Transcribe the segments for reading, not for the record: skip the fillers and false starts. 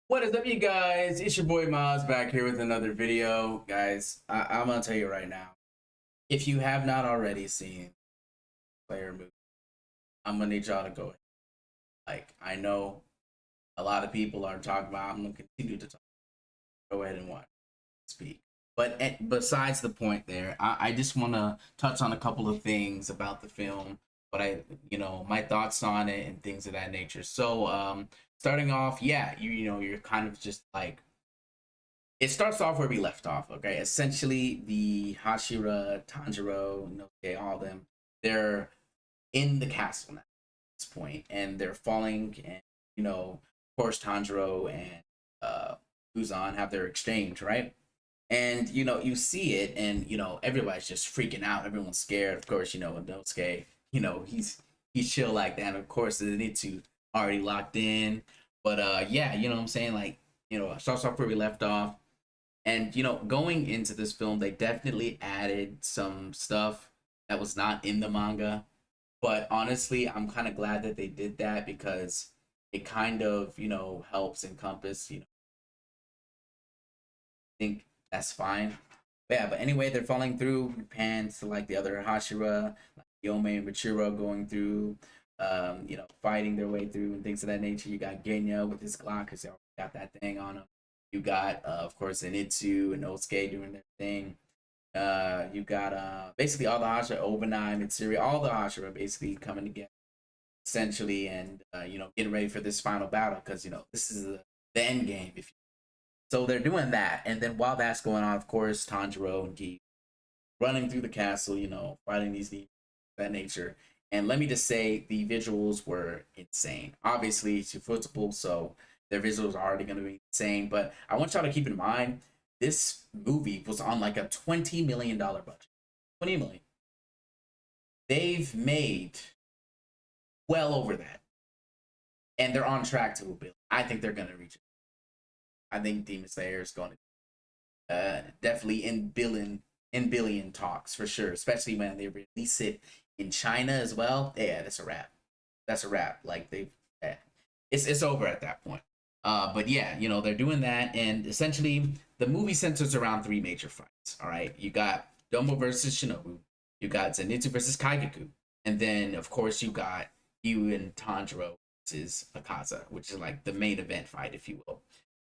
What is up, you guys? It's your boy Moz back here with another video. Guys, I'm gonna tell you right now, if you have not already seen Player movie, I'm gonna need y'all to go. Like, I know a lot of people are talking about, I'm gonna continue to talk. Go ahead and watch, speak. But besides the point there, I just wanna touch on a couple of things about the film, but my thoughts on it and things of that nature. So, starting off, yeah, you're kind of just like it starts off where we left off. Okay, essentially the Hashira, Tanjiro, Inosuke, all of them, they're in the castle now at this point, and they're falling. And of course, Tanjiro and Uzan have their exchange, right? And you see it, and everybody's just freaking out. Everyone's scared. Of course, Inosuke, he's chill like that. And of course, the Zenitsu already locked in. But yeah, you know what I'm saying? Like, starts off where we left off, and going into this film, they definitely added some stuff that was not in the manga. But honestly, I'm kind of glad that they did that because it kind of, helps encompass, I think that's fine. But yeah, but anyway, they're falling through. Pans to like the other Hashira, like Yome and Machiro going through, fighting their way through and things of that nature. You got Genya with his Glock because they already got that thing on him. You got, of course, Zenitsu and Osuke doing their thing. You got basically all the Hashira, Obanai, Mitsuri, all the Hashira basically coming together essentially, and getting ready for this final battle because this is the end game. If you So they're doing that, and then while that's going on, of course, Tanjiro and Gi running through the castle, fighting these demons of that nature. And let me just say, the visuals were insane. Obviously, it's football, so their visuals are already going to be insane. But I want y'all to keep in mind, this movie was on like a $20 million budget. 20 million. They've made well over that, and they're on track to a billion. I think they're going to reach it. I think Demon Slayer is going to definitely in billion talks for sure, especially when they release it in China as well. Yeah, that's a wrap. That's a wrap. Like yeah, it's over at that point. But yeah, they're doing that, and essentially the movie centers around three major fights. All right, you got Domo versus Shinobu, you got Zenitsu versus Kaigaku, and then of course you got you and Tanjiro versus Akaza, which is like the main event fight, if you will.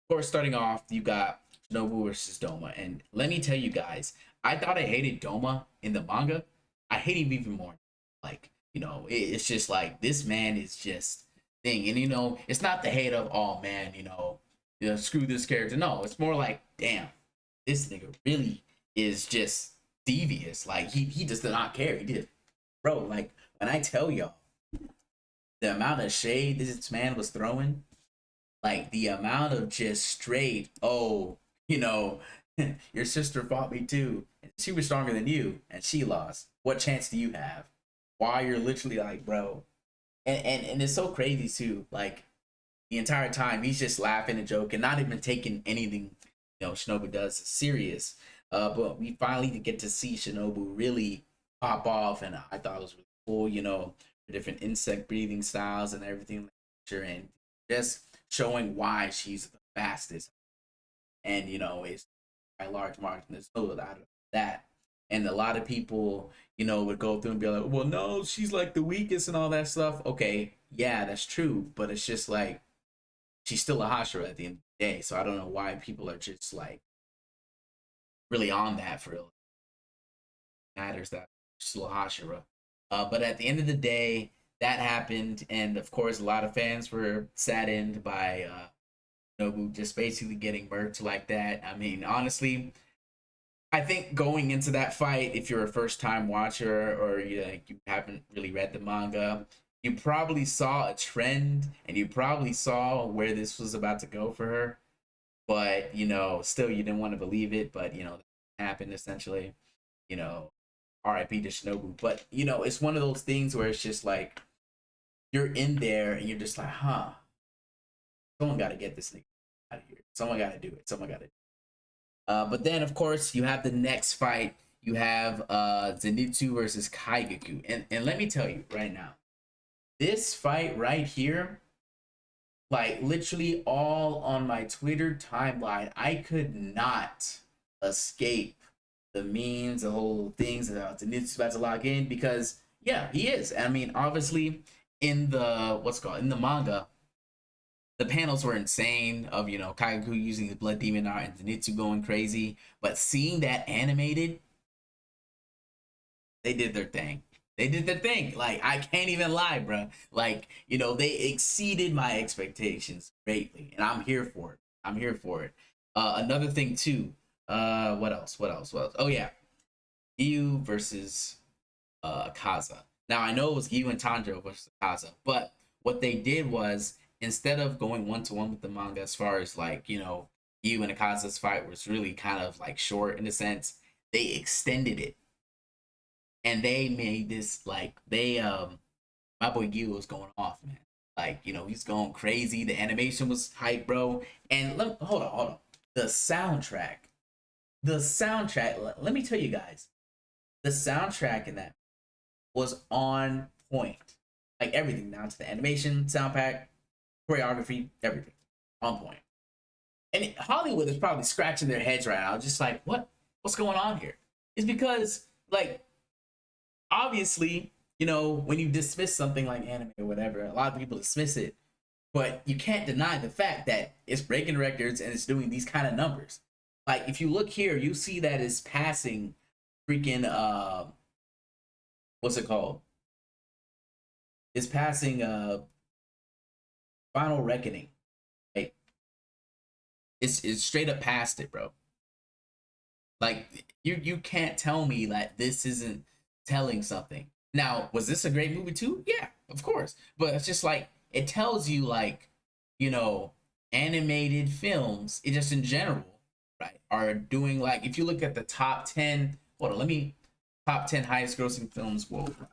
Of course, starting off, you got Shinobu versus Doma. And let me tell you guys, I thought I hated Doma in the manga. I hate him even more. Like, it's just like this man is just thing. And it's not the hate of, oh man, screw this character. No, it's more like, damn, this nigga really is just devious. Like he just did not care. He did. Bro, like when I tell y'all the amount of shade this man was throwing, like the amount of just straight, oh, your sister fought me too, and she was stronger than you, and she lost. What chance do you have? Why you're literally like, bro, and it's so crazy too. Like the entire time he's just laughing and joking, not even taking anything Shinobu does serious. But we finally get to see Shinobu really pop off, and I thought it was really cool. The different insect breathing styles and everything, and just showing why she's the fastest, and it's by large margin. There's no doubt of that. And a lot of people, would go through and be like, "Well, no, she's like the weakest and all that stuff." Okay, yeah, that's true, but it's just like she's still a Hashira at the end of the day. So I don't know why people are just like really on that for real. Matters that she's still a Hashira. But at the end of the day, that happened, and of course, a lot of fans were saddened by Nobu just basically getting murked like that. I mean, honestly, I think going into that fight, if you're a first time watcher or you haven't really read the manga, you probably saw a trend and you probably saw where this was about to go for her. But still, you didn't want to believe it. But that happened essentially. You know, R.I.P. to Shinobu. But it's one of those things where it's just like you're in there and you're just like, huh, someone got to get this nigga out of here. Someone got to do it. Someone got to. But then, of course, you have the next fight. You have Zenitsu versus Kaigaku. And let me tell you right now, this fight right here, Like literally all on my Twitter timeline, I could not escape the memes, the whole things about Zenitsu's about to log in because yeah, he is. I mean, obviously in the what's it called in the manga, the panels were insane of Kagaku using the blood demon art and Zenitsu going crazy. But seeing that animated, they did their thing. They did their thing. Like I can't even lie, bro. Like they exceeded my expectations greatly, and I'm here for it. I'm here for it. Another thing too. What else? What else? What else? Oh yeah, Giyu versus Akaza. Now I know it was Giyu and Tanjiro versus Akaza, but what they did was instead of going 1-to-1 with the manga, as far as like Giyu and Akaza's fight was really kind of like short in a sense, they extended it and they made this like they my boy Gil was going off, man. Like he's going crazy. The animation was hype, bro. And hold on. The soundtrack. Let me tell you guys, the soundtrack in that was on point. Like everything down to the animation, sound pack, choreography, everything on point. And Hollywood is probably scratching their heads right now, just like what's going on here? It's because like obviously, when you dismiss something like anime or whatever, a lot of people dismiss it, but you can't deny the fact that it's breaking records and it's doing these kind of numbers. Like if you look here, you see that it's passing freaking what's it called? It's passing Final Reckoning. Like it's straight up past it, bro. Like you can't tell me that this isn't telling something. Now, was this a great movie too? Yeah, of course. But it's just like it tells you like, animated films, it just in general, right, are doing like if you look at the top 10, hold on, let me top 10 highest grossing films worldwide.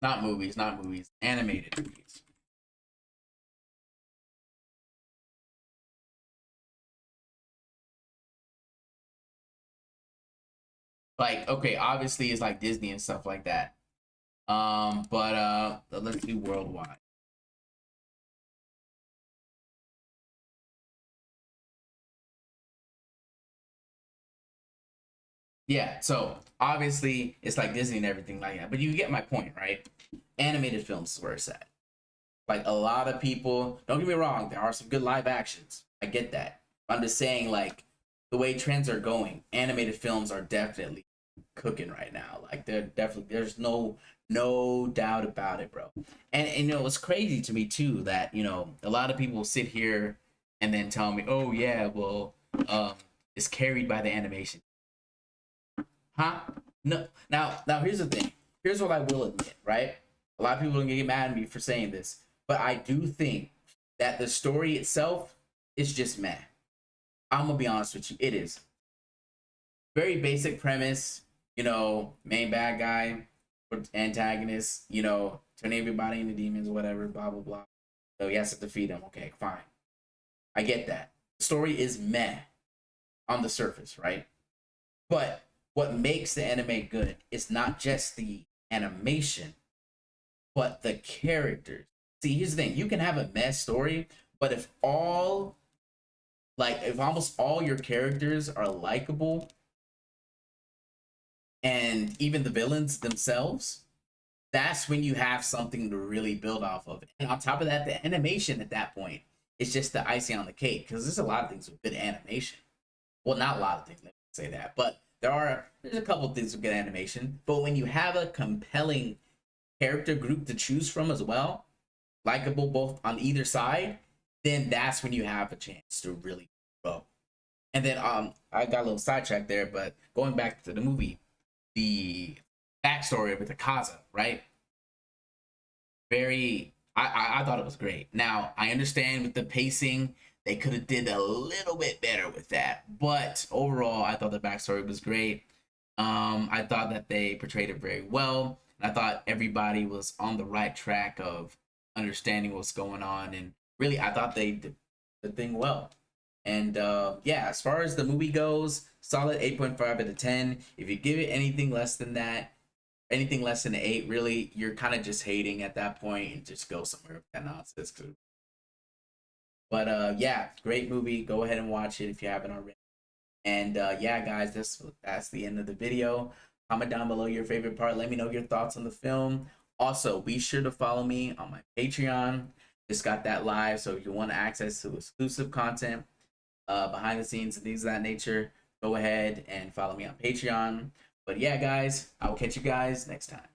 Not movies, animated movies. Like, okay, obviously it's like Disney and stuff like that. But let's do worldwide. Yeah, so obviously it's like Disney and everything like that. But you get my point, right? Animated films is where it's at. Like a lot of people, don't get me wrong, there are some good live actions. I get that. I'm just saying, like, the way trends are going, animated films are definitely cooking right now. Like they're definitely there's no doubt about it, bro. And it's crazy to me too that, a lot of people sit here and then tell me, oh yeah, well, it's carried by the animation. Huh? No. Now here's the thing. Here's what I will admit, right? A lot of people are gonna get mad at me for saying this, but I do think that the story itself is just meh. I'm gonna be honest with you. It is very basic premise. Main bad guy, antagonist. Turn everybody into demons, whatever. Blah blah blah. So he has to defeat him. Okay, fine. I get that. The story is meh on the surface, right? But what makes the anime good is not just the animation, but the characters. See, here's the thing: you can have a mess story, but if almost all your characters are likable, and even the villains themselves, that's when you have something to really build off of. And on top of that, the animation at that point is just the icing on the cake because there's a lot of things with good animation. Well, not a lot of things, let me say that, but there's a couple of things with good animation. But when you have a compelling character group to choose from as well, likable both on either side, then that's when you have a chance to really grow. And then I got a little sidetracked there, but going back to the movie, the backstory with the Kaza, right? I thought it was great. Now I understand with the pacing, they could have did a little bit better with that, but overall, I thought the backstory was great. I thought that they portrayed it very well. And I thought everybody was on the right track of understanding what's going on, and really, I thought they did the thing well. And yeah, as far as the movie goes, solid 8.5 out of 10. If you give it anything less than that, anything less than 8, really, you're kind of just hating at that point, and just go somewhere with that nonsense. But yeah, great movie. Go ahead and watch it if you haven't already. And yeah, guys, that's the end of the video. Comment down below your favorite part. Let me know your thoughts on the film. Also, be sure to follow me on my Patreon. Just got that live, so if you want access to exclusive content, behind the scenes and things of that nature, go ahead and follow me on Patreon. But yeah, guys, I will catch you guys next time.